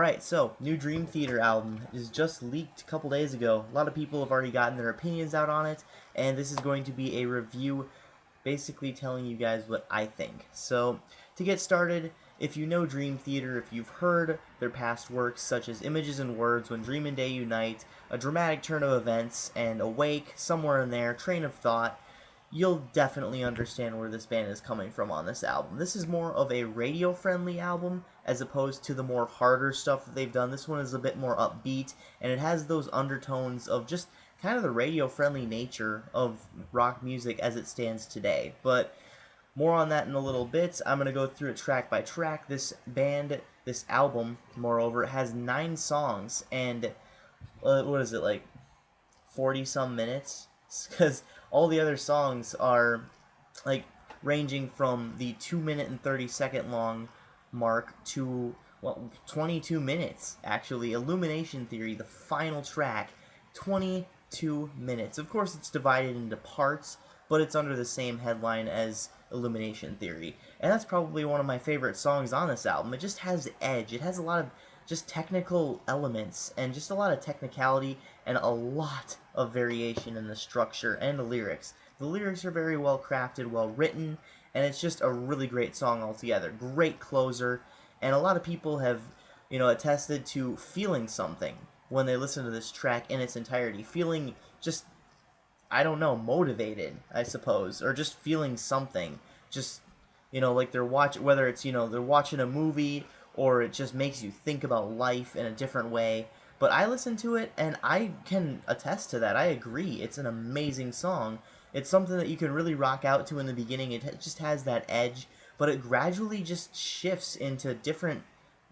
Alright, so, new Dream Theater album is just leaked a couple days ago. A lot of people have already gotten their opinions out on it, and this is going to be a review basically telling you guys what I think. So, to get started, if you know Dream Theater, if you've heard their past works such as Images and Words, When Dream and Day Unite, A Dramatic Turn of Events, and Awake, somewhere in there, Train of Thought, you'll definitely understand where this band is coming from on this album. This is more of a radio-friendly album as opposed to the more harder stuff that they've done. This one is a bit more upbeat, and it has those undertones of just kind of the radio-friendly nature of rock music as it stands today. But more on that in a little bit. I'm going to go through it track by track. This album, moreover, has 9 songs, and what is it, like 40-some minutes? Because all the other songs are like ranging from the 2 minute and 30-second long mark to 22 minutes actually. Illumination Theory, the final track, 22 minutes. Of course, it's divided into parts, but it's under the same headline as Illumination Theory, and that's probably one of my favorite songs on this album. It just has edge. It has a lot of just technical elements and just a lot of technicality and a lot of variation in the structure and the lyrics. The lyrics are very well crafted, well written, and it's just a really great song altogether. Great closer, and a lot of people have, attested to feeling something when they listen to this track in its entirety. Feeling just, I don't know, motivated, I suppose, or just feeling something. Just, like whether it's, they're watching a movie or it just makes you think about life in a different way. But I listen to it, and I can attest to that. I agree. It's an amazing song. It's something that you can really rock out to in the beginning. It just has that edge, but it gradually just shifts into different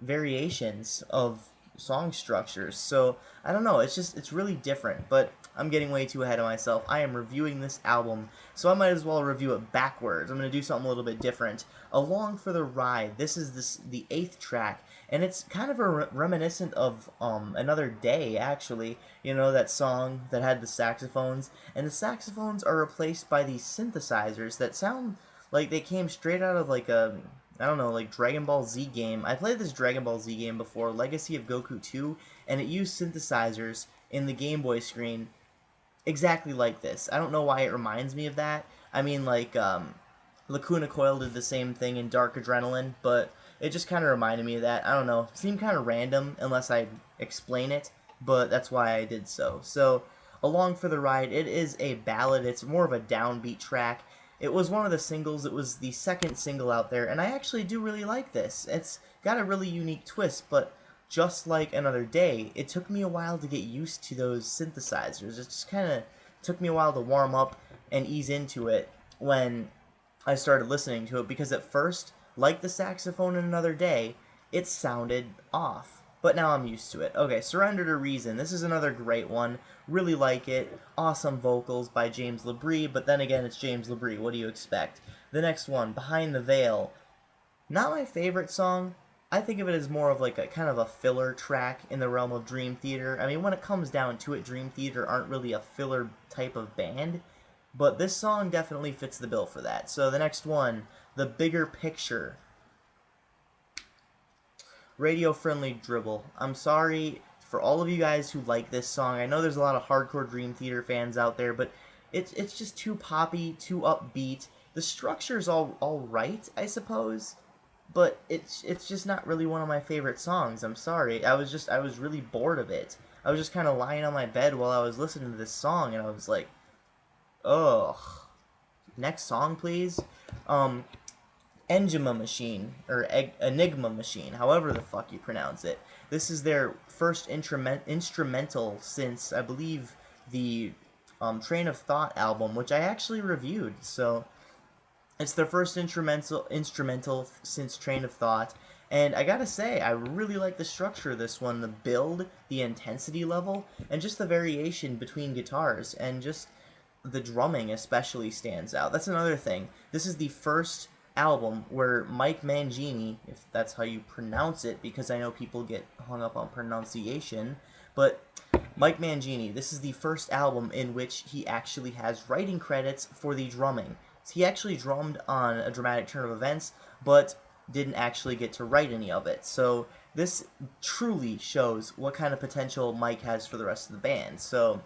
variations of song structures. So, I don't know. It's really different, but I'm getting way too ahead of myself. I am reviewing this album, so I might as well review it backwards. I'm going to do something a little bit different. Along for the Ride. This is the 8th track, and it's kind of a reminiscent of Another Day, actually. That song that had the saxophones, and the saxophones are replaced by these synthesizers that sound like they came straight out of like I don't know, like Dragon Ball Z game. I played this Dragon Ball Z game before, Legacy of Goku 2, and it used synthesizers in the Game Boy screen exactly like this. I don't know why it reminds me of that. I mean, like, Lacuna Coil did the same thing in Dark Adrenaline, but it just kind of reminded me of that. I don't know. It seemed kind of random unless I explain it, but that's why I did so. So, Along for the Ride, it is a ballad. It's more of a downbeat track. It was one of the singles. It was the second single out there, and I actually do really like this. It's got a really unique twist, but just like Another Day, it took me a while to get used to those synthesizers. It just kind of took me a while to warm up and ease into it when I started listening to it, because at first, like the saxophone in Another Day, it sounded off. But now I'm used to it. Okay, Surrender to Reason. This is another great one. Really like it. Awesome vocals by James LaBrie, but then again, it's James LaBrie. What do you expect? The next one, Behind the Veil. Not my favorite song. I think of it as more of like a kind of a filler track in the realm of Dream Theater. I mean, when it comes down to it, Dream Theater aren't really a filler type of band, but this song definitely fits the bill for that. So the next one, The Bigger Picture. Radio-friendly dribble. I'm sorry for all of you guys who like this song. I know there's a lot of hardcore Dream Theater fans out there, but it's just too poppy, too upbeat. The structure's all right, I suppose, but it's just not really one of my favorite songs. I'm sorry. I was really bored of it. I was just kind of lying on my bed while I was listening to this song, and I was like, ugh. Next song, please. Enigma Machine, or Enigma Machine, however the fuck you pronounce it. This is their first instrumental since, I believe, the Train of Thought album, which I actually reviewed. So it's their first instrumental since Train of Thought, and I gotta say, I really like the structure of this one, the build, the intensity level, and just the variation between guitars, and just the drumming especially stands out. That's another thing. This is the first album where Mike Mangini, if that's how you pronounce it, because I know people get hung up on pronunciation, but Mike Mangini, this is the first album in which he actually has writing credits for the drumming. So he actually drummed on A Dramatic Turn of Events, but didn't actually get to write any of it. So this truly shows what kind of potential Mike has for the rest of the band. So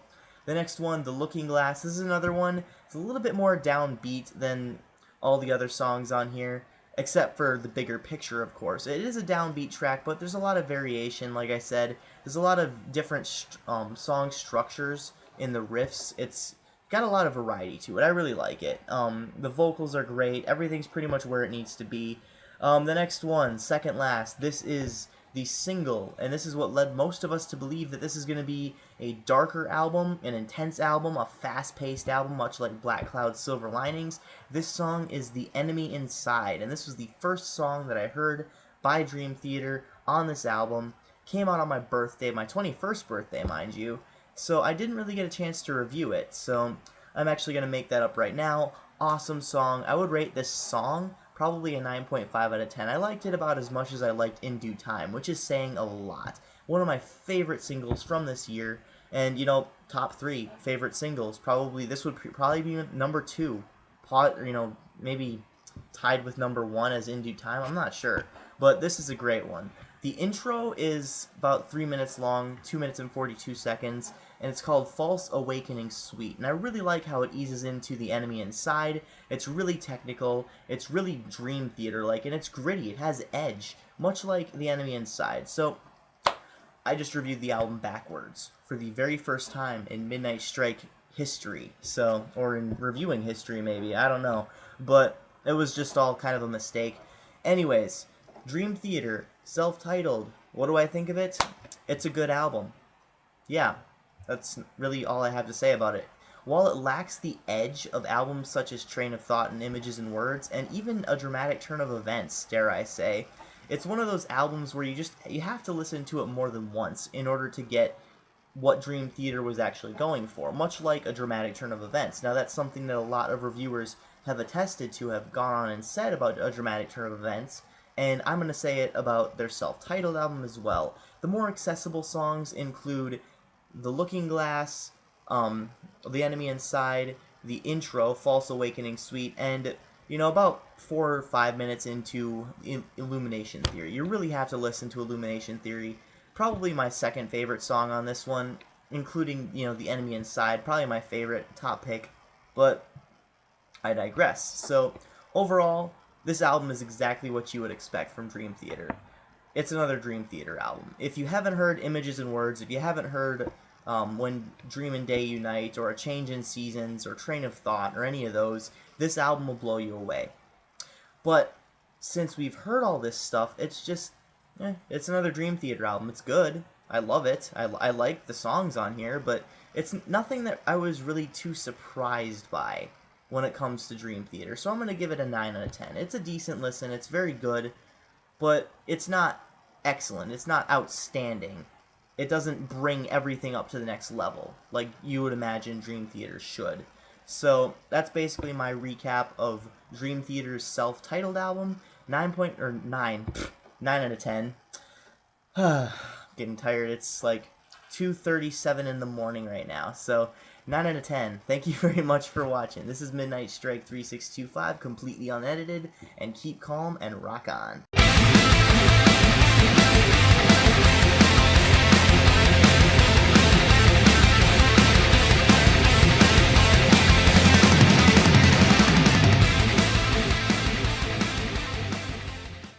the next one, The Looking Glass, this is another one. It's a little bit more downbeat than all the other songs on here, except for The Bigger Picture, of course. It is a downbeat track, but there's a lot of variation, like I said. There's a lot of different song structures in the riffs. It's got a lot of variety to it. I really like it. The vocals are great. Everything's pretty much where it needs to be. The next one, Second Last, this is the single, and this is what led most of us to believe that this is going to be a darker album, an intense album, a fast-paced album, much like Black Cloud Silver Linings. This song is The Enemy Inside, and this was the first song that I heard by Dream Theater on this album. Came out on my birthday, my 21st birthday, mind you, so I didn't really get a chance to review it, so I'm actually going to make that up right now. Awesome song. I would rate this song probably a 9.5 out of 10. I liked it about as much as I liked In Due Time, which is saying a lot. One of my favorite singles from this year, and, you know, top 3 favorite singles. Probably, this would probably be number 2. You know, maybe tied with number 1 as In Due Time, I'm not sure. But this is a great one. The intro is about 3 minutes long, 2 minutes and 42 seconds, and it's called False Awakening Suite. And I really like how it eases into The Enemy Inside. It's really technical, it's really Dream Theater-like, and it's gritty. It has edge, much like The Enemy Inside. So, I just reviewed the album backwards for the very first time in Midnight Strike history. So, or in reviewing history maybe, I don't know. But it was just all kind of a mistake. Anyways, Dream Theater, self-titled. What do I think of it? It's a good album. Yeah, that's really all I have to say about it. While it lacks the edge of albums such as Train of Thought and Images and Words, and even A Dramatic Turn of Events, dare I say, it's one of those albums where you have to listen to it more than once in order to get what Dream Theater was actually going for, much like A Dramatic Turn of Events. Now that's something that a lot of reviewers have attested to, have gone on and said about A Dramatic Turn of Events, and I'm going to say it about their self-titled album as well. The more accessible songs include The Looking Glass, The Enemy Inside, the intro, False Awakening Suite, and, you know, about 4 or 5 minutes into Illumination Theory. You really have to listen to Illumination Theory. Probably my second favorite song on this one, including, you know, The Enemy Inside. Probably my favorite, top pick, but I digress. So, overall, this album is exactly what you would expect from Dream Theater. It's another Dream Theater album. If you haven't heard Images and Words, if you haven't heard When Dream and Day Unite, or A Change in Seasons, or Train of Thought, or any of those, this album will blow you away. But since we've heard all this stuff, it's just, it's another Dream Theater album. It's good. I love it. I like the songs on here, but it's nothing that I was really too surprised by when it comes to Dream Theater. So I'm going to give it a 9 out of 10. It's a decent listen. It's very good, but it's not excellent. It's not outstanding. It doesn't bring everything up to the next level like you would imagine Dream Theater should. So that's basically my recap of Dream Theater's self-titled album. 9 out of 10. Getting tired. It's like 2:37 in the morning right now. So 9 out of 10. Thank you very much for watching. This is Midnight Strike 3625, completely unedited, and keep calm and rock on.